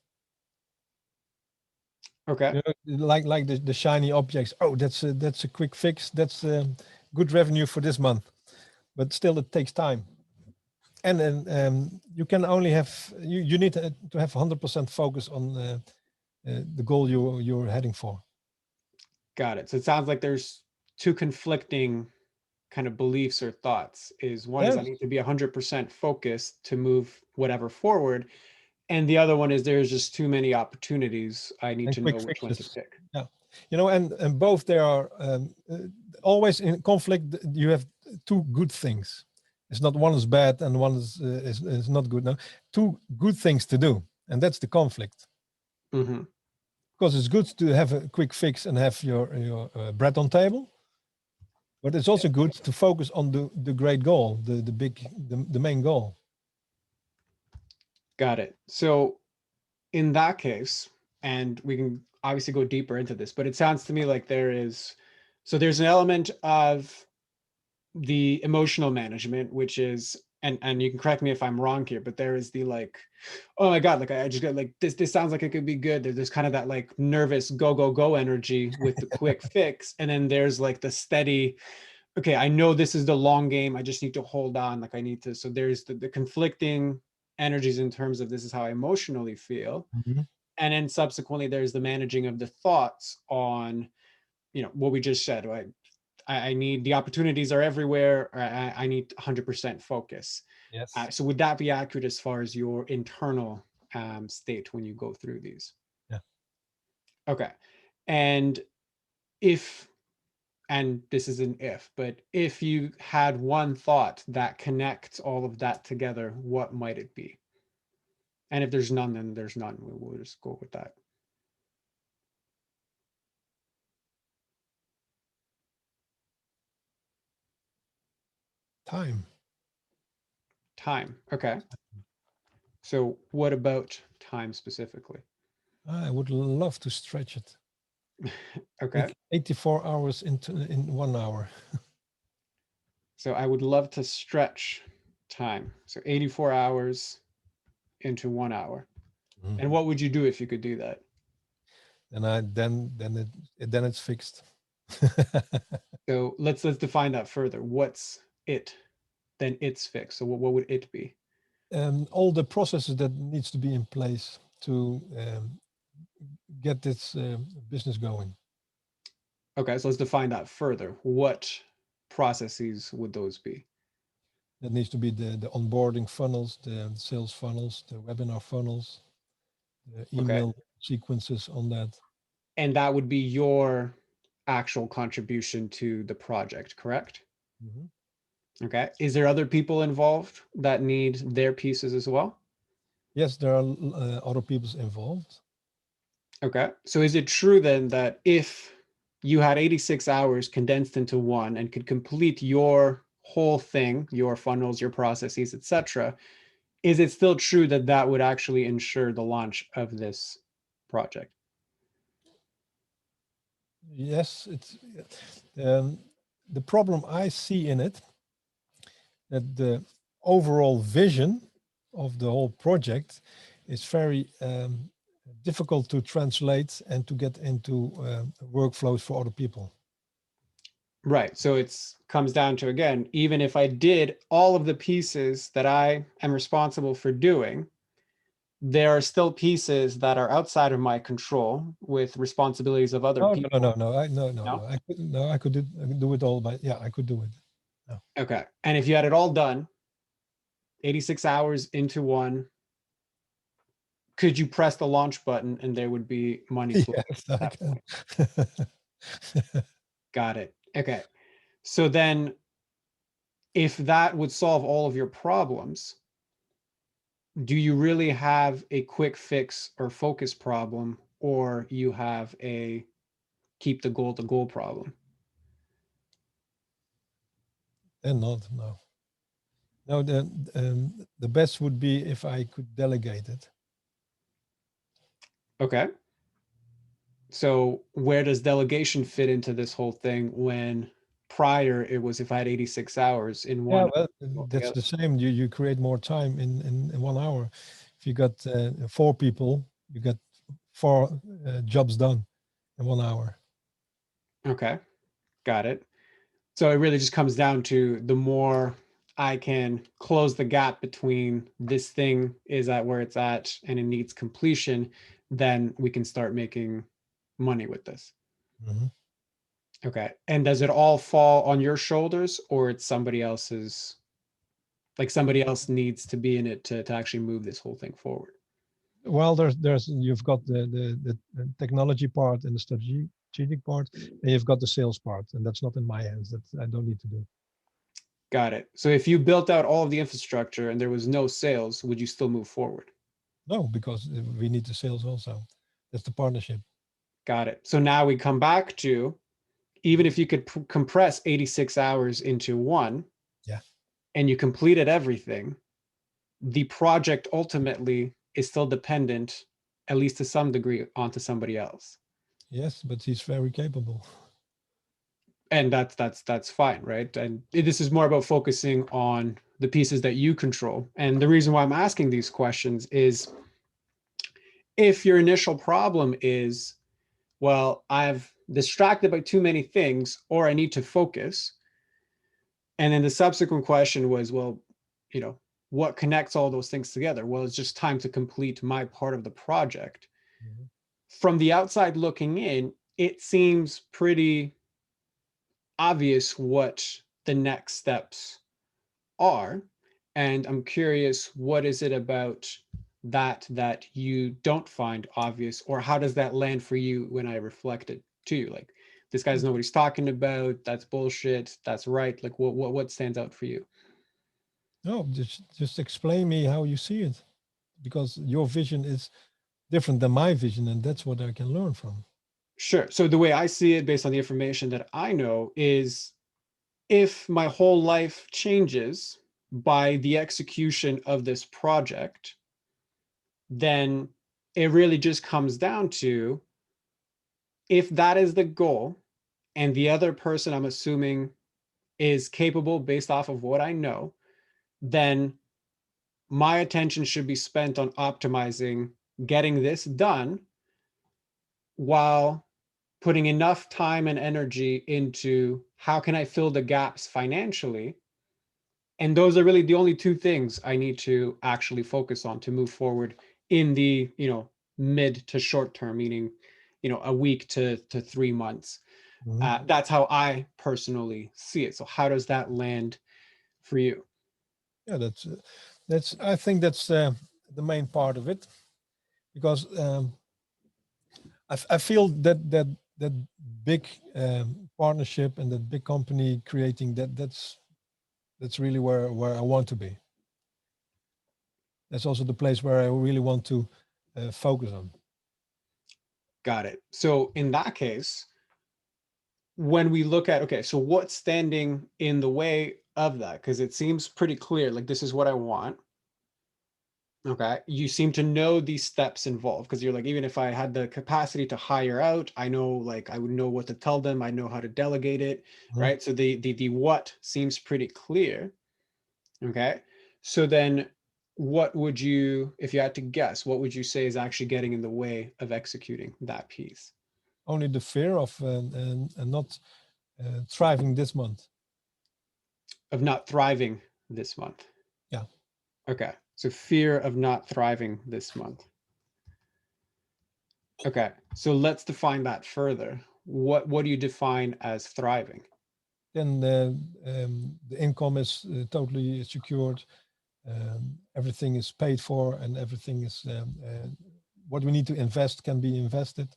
Okay. Like the shiny objects. Oh, that's a quick fix. That's good revenue for this month, but still it takes time. And then you can only have you need to have 100% focus on the goal you're heading for. Got it. So it sounds like there's two conflicting kind of beliefs or thoughts. Is one is I Yes, need to be 100% focused to move whatever forward. And the other one is there's just too many opportunities. I need and to quick know which one to fixes. pick. Yeah, and both they are always in conflict. You have two good things. It's not one is bad and one is not good. No, two good things to do, and that's the conflict. Hmm. Because it's good to have a quick fix and have your bread on table, but it's also good to focus on the great goal, the main goal. Got it. So in that case, and we can obviously go deeper into this, but it sounds to me like there's an element of the emotional management, which is, and you can correct me if I'm wrong here, but there is the like, oh my God, like I just got like this sounds like it could be good. There's kind of that like nervous go, go, go energy with the quick fix. And then there's like the steady, okay, I know this is the long game. I just need to hold on. Like I need to, so there's the conflicting energies in terms of this is how I emotionally feel. Mhm. And then subsequently there's the managing of the thoughts on, what we just said, right? I need the opportunities are everywhere. Or I need 100% focus. Yes. So would that be accurate as far as your internal state when you go through these? Yeah. Okay. And if, and this is an if, but if you had one thought that connects all of that together, what might it be? And if there's none, then there's none. We'll just go with that. Time. Time. Okay. So what about time specifically? I would love to stretch it. Okay. Make 84 hours into in 1 hour. So I would love to stretch time. So 84 hours into 1 hour. And Mhm. what would you do if you could do that? And I then it's fixed. So let's define that further. What's it? Then it's fixed. So what would it be? All the processes that needs to be in place to get this business going. Okay, so let's define that further. What processes would those be? That needs to be the onboarding funnels, the sales funnels, the webinar funnels, the Okay. email sequences on that. And that would be your actual contribution to the project, correct? Mhm. Okay. Is there other people involved that need their pieces as well? Yes, there are other people's involved. Okay. So is it true then that if you had 86 hours condensed into one and could complete your whole thing, your funnels, your processes, etc., is it still true that that would actually ensure the launch of this project? Yes, it's um, the problem I see in it, that the overall vision of the whole project is very difficult to translate and to get into workflows for other people. Right. So it's comes down to, again, even if I did all of the pieces that I am responsible for doing, there are still pieces that are outside of my control with responsibilities of other Oh, no, no, people. no, No? I could, no, I could do it all by, yeah, I could do it. No. Okay. And if you had it all done, 86 hours into one, could you press the launch button and there would be money flowing Yes, at I that can. point? Got it. Okay. So then if that would solve all of your problems, do you really have a quick fix or focus problem, or you have a keep the goal problem? And not, no. No, the best would be if I could delegate it. Okay. So where does delegation fit into this whole thing when prior it was if I had 86 hours in Yeah, one well, that's altogether? the same. You create more time in 1 hour. If you got four people, you get four jobs done in 1 hour. Okay, got it. So it really just comes down to the more I can close the gap between this thing is at where it's at and it needs completion, then we can start making money with this. Mhm. Okay. And does it all fall on your shoulders or it's somebody else's, like somebody else needs to be in it to actually move this whole thing forward? Well, there's you've got the technology part and the strategic part, and you've got the sales part, and that's not in my hands. That I don't need to do. Got it. So if you built out all of the infrastructure and there was no sales, would you still move forward? No, because we need the sales also. That's the partnership. Got it. So now we come back to, even if you could compress 86 hours into one Yeah. and you completed everything, the project ultimately is still dependent, at least to some degree, onto somebody else. Yes, but he's very capable. And that's fine, right? And this is more about focusing on the pieces that you control. And the reason why I'm asking these questions is if your initial problem is, well, I've distracted by too many things or I need to focus. And then the subsequent question was, well, you know, what connects all those things together? Well, it's just time to complete my part of the project. Mhm. From the outside looking in, it seems pretty obvious what the next steps are. And I'm curious, what is it about that you don't find obvious, or how does that land for you when I reflected to you? Like, this guy's know what he's talking about. That's bullshit. That's right. Like, what stands out for you? No, just explain me how you see it, because your vision is different than my vision, and that's what I can learn from. Sure. So the way I see it, based on the information that I know, is if my whole life changes by the execution of this project, then it really just comes down to, if that is the goal and the other person I'm assuming is capable based off of what I know, then my attention should be spent on optimizing getting this done while putting enough time and energy into how can I fill the gaps financially. And those are really the only two things I need to actually focus on to move forward in the, mid to short term, meaning, a week to 3 months. Mhm. That's how I personally see it. So how does that land for you? Yeah, that's. I think that's the main part of it, because I feel that big partnership and that big company creating that's really where I want to be. That's also the place where I really want to focus on. Got it. So in that case, when we look at, okay, so what's standing in the way of that? Because it seems pretty clear, like this is what I want. Okay. You seem to know these steps involved because you're like, even if I had the capacity to hire out, I know like I would know what to tell them. I know how to delegate it, Mhm. right? So the what seems pretty clear. Okay. So then what would you, if you had to guess, what would you say is actually getting in the way of executing that piece? Only the fear of not thriving this month. Of not thriving this month. Yeah. Okay. So fear of not thriving this month. Okay. So let's define that further. What do you define as thriving? Then the income is totally secured. Everything is paid for, and everything is what we need to invest can be invested.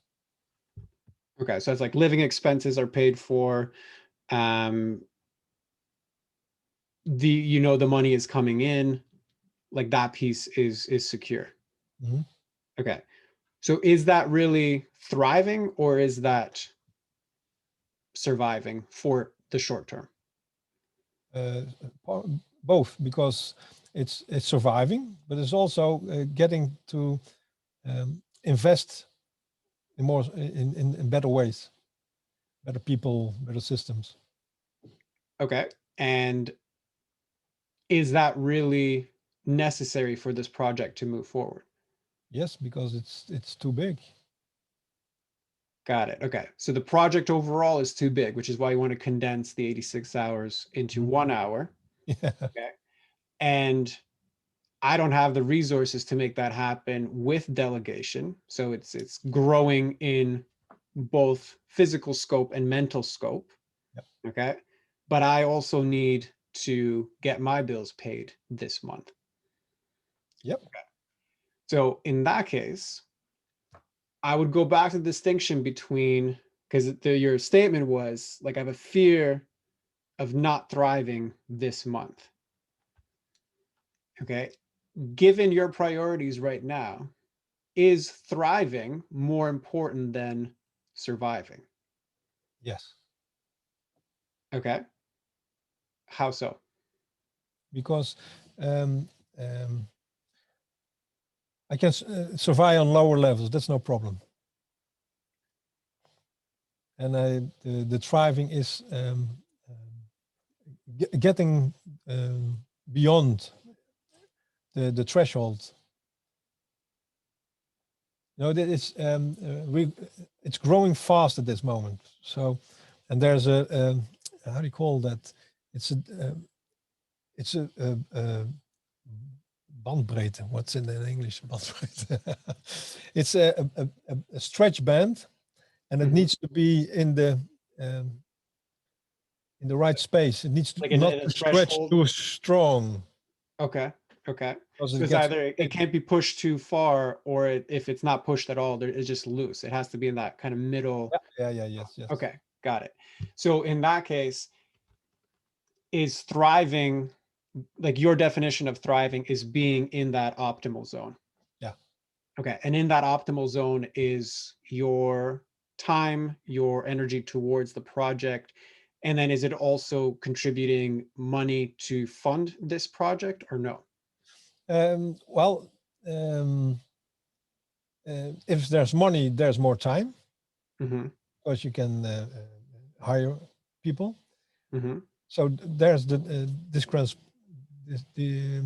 Okay. So it's like living expenses are paid for. Um, the money is coming in, like that piece is secure. Mhm. Okay. So is that really thriving or is that surviving for the short term? Uh, Both, because it's surviving, but it's also getting to invest in more in better ways, better people, better systems. Okay. And is that really necessary for this project to move forward? Yes, because it's too big. Got it. Okay. So the project overall is too big, which is why you want to condense the 86 hours into Mhm. 1 hour. Yeah. Okay. And I don't have the resources to make that happen with delegation. So it's growing in both physical scope and mental scope. Yep. Okay. But I also need to get my bills paid this month. Yep. So in that case, I would go back to the distinction between, because your statement was like, I have a fear of not thriving this month. Okay. Given your priorities right now, is thriving more important than surviving? Yes, Okay. How so? because um, um, I can survive on lower levels. That's no problem. And the thriving is getting beyond the threshold. You know, it's growing fast at this moment. So, and there's a how do you call that? It's a it's a bandbreedte. What's in English? Bandbreedte. It's a stretch band, and it Mhm. needs to be um, in the right space. It needs to Like not in a to stretch threshold. too strong Okay. Okay. because So it it's gets either it big. can't be pushed too far, or if it's not pushed at all, it's just loose. It has to be in that kind of middle. Yeah, yeah, yeah, yes, yes. Okay. Got it. So in that case, is thriving, like your definition of thriving is being in that optimal zone. Yeah. Okay. And in that optimal zone is your time, your energy towards the project. And then is it also contributing money to fund this project or no? Well, um, if there's money, there's more time Mm-hmm. because you can hire people. Mm-hmm. So there's the discrepancy. The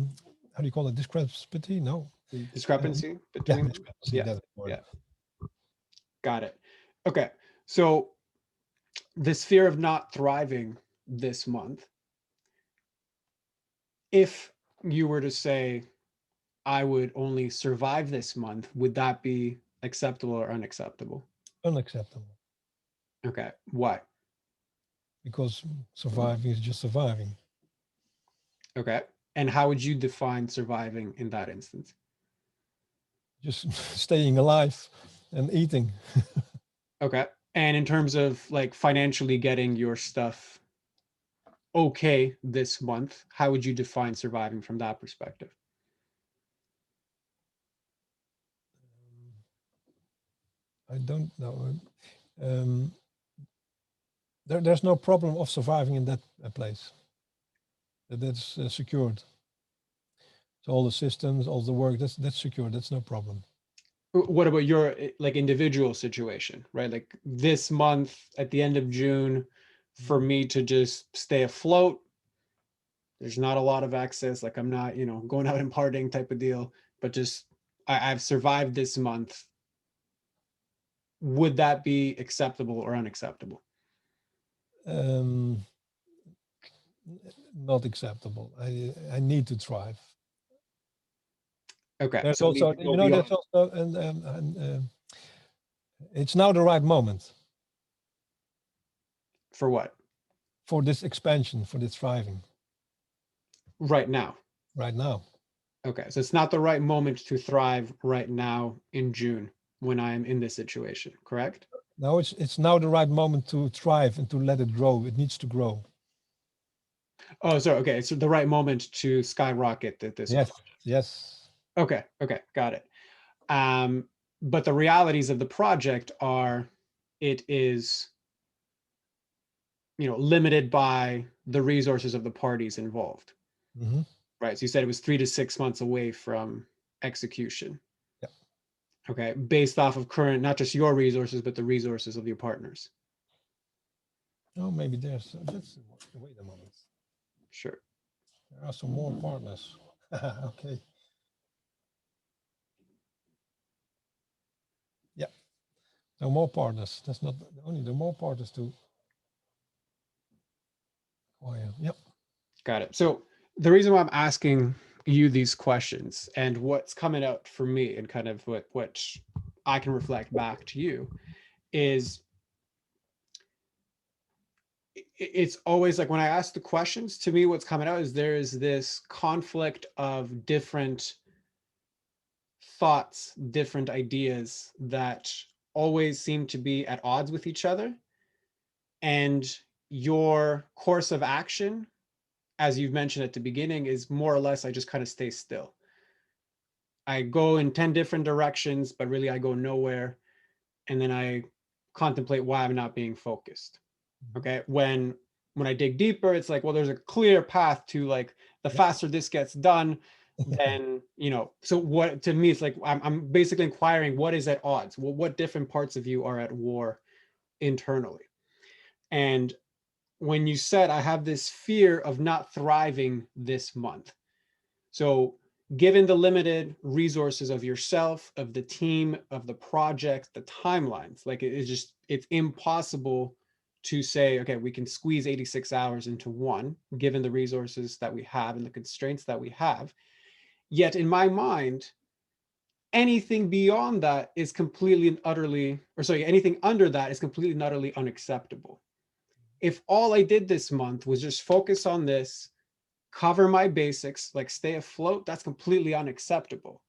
how do you call it? Discrepancy? No. Discrepancy Yeah, between them? discrepancy. Yeah. That's the word. Yeah. Got it. Okay. So this fear of not thriving this month, if you were to say, I would only survive this month, would that be acceptable or unacceptable? Unacceptable Okay. Why? because surviving is just surviving. Okay. And how would you define surviving in that instance? Just staying alive and eating. Okay. And in terms of like financially getting your stuff okay this month, how would you define surviving from that perspective? I don't know. Um, there's no problem of surviving in that place. That's secured. So all the systems, all the work, that's secure. That's no problem. What about your like individual situation, right? Like this month at the end of June, for Mhm. me to just stay afloat, there's not a lot of access. Like I'm not, going out and partying type of deal, but just I've survived this month. Would that be acceptable or unacceptable? Um, Not acceptable. I need to thrive. Okay, There's so need also, to go beyond there's also, it's now the right moment for what? for this expansion, for this thriving Right now. right now. Okay, so it's not the right moment to thrive right now in June when I'm in this situation, correct? Now it's now the right moment to thrive and to let it grow. It needs to grow. Oh, sorry. Okay, so the right moment to skyrocket this Yes, project. yes. Okay, got it. Um, but the realities of the project are it is, limited by the resources of the parties involved, Hmm. right? So you said it was 3 to 6 months away from execution. Yeah. Okay, based off of current, not just your resources, but the resources of your partners. Oh, maybe there's, wait a moment. Sure. There are some more partners. Okay. Yeah. No more partners. That's not only the more partners to acquire. Yep. Got it. So the reason why I'm asking you these questions and what's coming out for me and kind of what I can reflect back to you is it's always like when I ask the questions, to me what's coming out is there is this conflict of different thoughts, different ideas that always seem to be at odds with each other. And your course of action, as you've mentioned at the beginning, is more or less I just kind of stay still. I go in 10 different directions, but really I go nowhere. And then I contemplate why I'm not being focused. Mhm. Okay. When I dig deeper, it's like, well, there's a clear path to like the Yep. faster this gets done, then, so what to me, it's like I'm basically inquiring what is at odds? Well, what different parts of you are at war internally? And when you said I have this fear of not thriving this month, so, given the limited resources of yourself, of the team, of the project, the timelines, like it's impossible to say, okay, we can squeeze 86 hours into one, given the resources that we have and the constraints that we have. Yet, in my mind, anything beyond that is completely and utterly, or sorry, anything under that is completely and utterly unacceptable. If all I did this month was just focus on this, cover my basics, like stay afloat, that's completely unacceptable.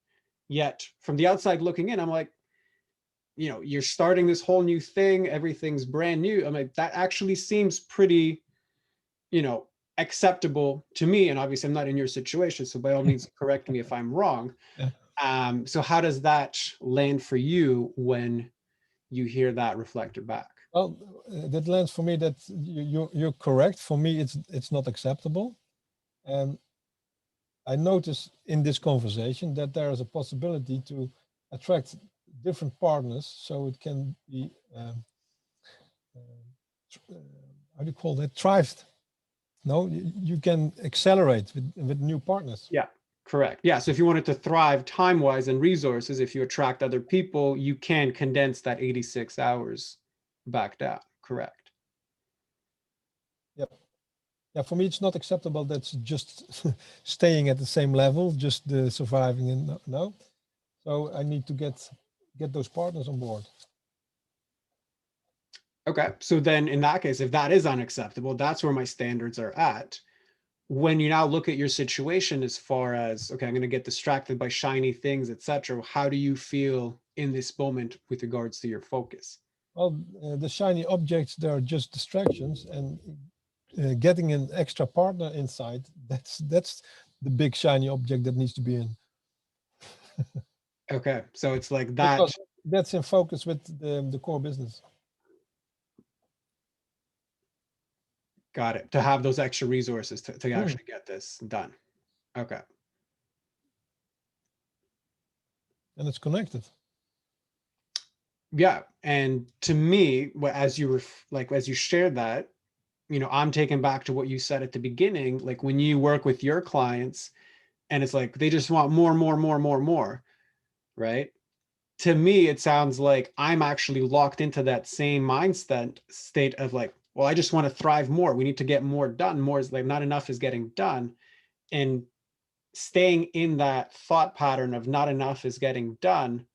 Yet from the outside looking in, I'm like, you're starting this whole new thing, everything's brand new. I'm like, that actually seems pretty, you know, acceptable to me. And obviously I'm not in your situation. So by all means, correct me if I'm wrong. Yeah. So how does that land for you when you hear that reflected back? Well, that lands for me that you're correct. For me, it's not acceptable. And I notice in this conversation that there is a possibility to attract different partners, so it can be how do you call that? Thrived. No, you can accelerate with new partners. Yeah, correct. Yeah. So if you wanted to thrive time wise and resources, if you attract other people, you can condense that 86 hours back down. Correct. Yep. Yeah, for me, it's not acceptable. That's just staying at the same level, just the surviving. And no, so I need to get those partners on board. Okay. So then in that case, if that is unacceptable, that's where my standards are at. When you now look at your situation as far as, okay, I'm going to get distracted by shiny things, etc. How do you feel in this moment with regards to your focus? Well, the shiny objects, they're just distractions, and getting an extra partner inside, that's the big shiny object that needs to be in, Okay. So it's like that. because that's in focus with the core business. Got it. To have those extra resources to Hmm. actually get this done. Okay. and it's connected. Yeah. And to me, as you were like, as you shared that, I'm taken back to what you said at the beginning. Like when you work with your clients and it's like, they just want more, more, more, more, more. Right. To me, it sounds like I'm actually locked into that same mindset state of like, well, I just want to thrive more. We need to get more done. More is like not enough is getting done. And staying in that thought pattern of not enough is getting done,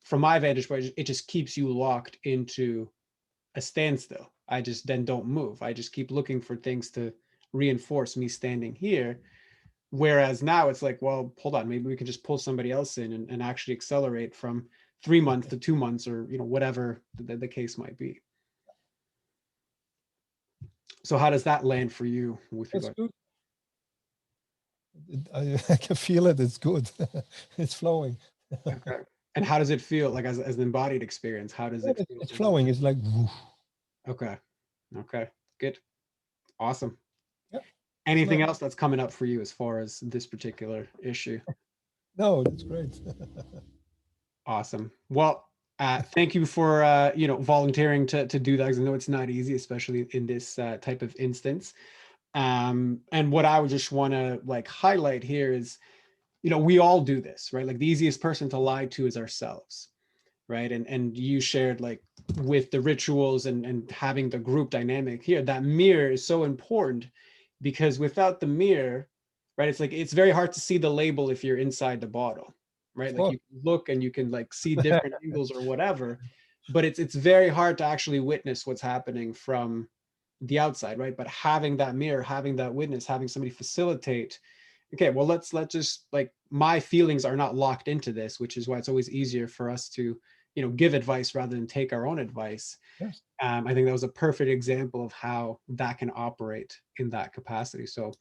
from my vantage point, it just keeps you locked into a standstill. I just then don't move. I just keep looking for things to reinforce me standing here. Whereas now it's like, well, hold on, maybe we can just pull somebody else in and actually accelerate from 3 months to 2 months, or whatever the case might be. So how does that land for you with That's regard? good. I can feel it. It's good. It's flowing. Okay. And how does it feel like as an embodied experience? How does it feel? It's flowing. It's like, woof. Okay. Okay. Good. Awesome. Yeah, it's Anything nice. else that's coming up for you as far as this particular issue? No, that's great. Awesome. Well, thank you for volunteering to do that, because I know it's not easy, especially in this type of instance. And what I would just want to like highlight here is, we all do this, right? Like the easiest person to lie to is ourselves, right? And you shared like with the rituals and having the group dynamic here, that mirror is so important, because without the mirror, right, it's like it's very hard to see the label if you're inside the bottle, right? Of Like course. you can look and you can like see different angles or whatever, but it's very hard to actually witness what's happening from the outside, right? But having that mirror, having that witness, having somebody facilitate, okay, well, let's just like, my feelings are not locked into this, which is why it's always easier for us to give advice rather than take our own advice. Yes. I think that was a perfect example of how that can operate in that capacity. So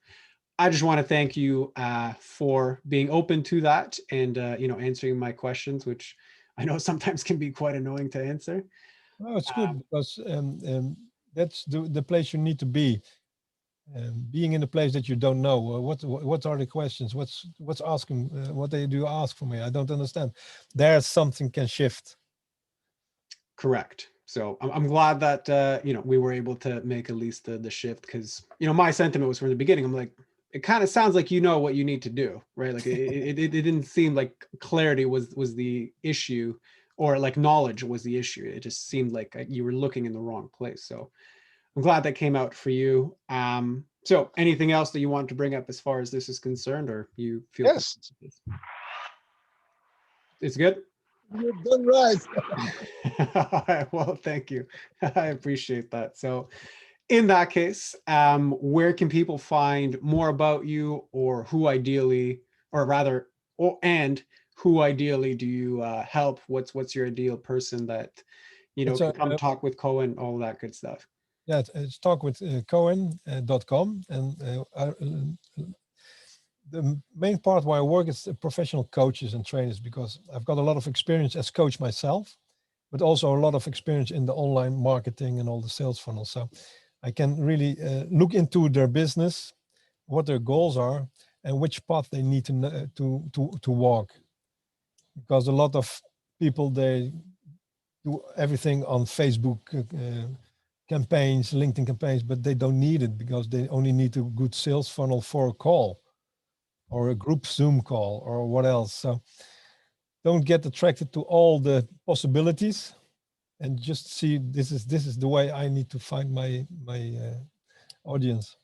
I just want to thank you for being open to that, and answering my questions, which I know sometimes can be quite annoying to answer. No, it's good um, because that's the place you need to be. Being in a place that you don't know. What are the questions? What's asking? What do you ask for me? I don't understand. There's something can shift. Correct. So I'm glad that we were able to make at least the shift, because my sentiment was from the beginning. I'm like, it kind of sounds like you know what you need to do, right? Like it didn't seem like clarity was the issue, or like knowledge was the issue. It just seemed like you were looking in the wrong place. So I'm glad that came out for you. So anything else that you want to bring up as far as this is concerned, or you feel Yes, comfortable with this? It's good. you've done right. All right, well, thank you. I appreciate that. So, in that case, where can people find more about you, or who ideally, or rather, and who ideally do you help? What's your ideal person that It's can a come talk with Coen, all that good stuff? yeah. It's talk with Coen.com, and the main part where I work is professional coaches and trainers, because I've got a lot of experience as coach myself, but also a lot of experience in the online marketing and all the sales funnels. So I can really look into their business, what their goals are, and which path they need to to walk. Because a lot of people, they do everything on Facebook campaigns, LinkedIn campaigns, but they don't need it because they only need a good sales funnel for a call or a group Zoom call or what else. So don't get attracted to all the possibilities, and just see this is the way I need to find my audience.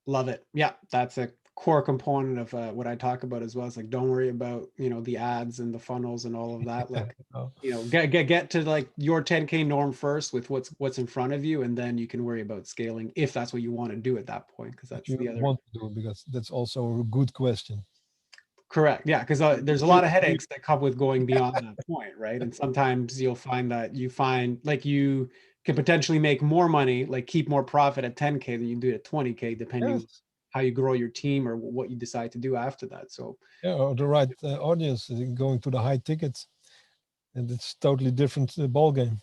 Love it. Yeah, that's a core component of what I talk about as well. It's like, don't worry about the ads and the funnels and all of that. Like, Oh, get to like your 10K norm first with what's in front of you, and then you can worry about scaling if that's what you want to do at that point, because what that's you the other. want to do, because that's also a good question. Correct. Yeah, because there's a You- lot of you- headaches that come with going beyond that point, right? And sometimes you'll find that you find like you can potentially make more money, like keep more profit at 10K than you do at 20K, depending on yes, how you grow your team or what you decide to do after that. So yeah, or the right audience, going to the high tickets, and it's totally different ball game.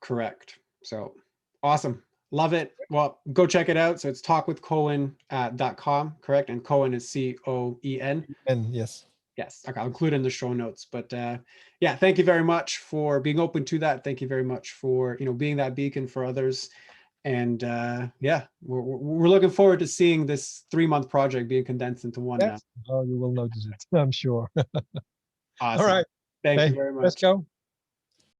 correct. So awesome. Love it. Well, go check it out. So it's talkwithcoen.com, correct? And Coen is Coen. And yes, Yes, okay, I'll include it in the show notes. But yeah, thank you very much for being open to that. Thank you very much for being that beacon for others. And yeah, we're looking forward to seeing this 3-month project being condensed into one now. Yes. Oh, you will notice it, I'm sure. All Awesome. right. Thank you Hey, very let's much. go.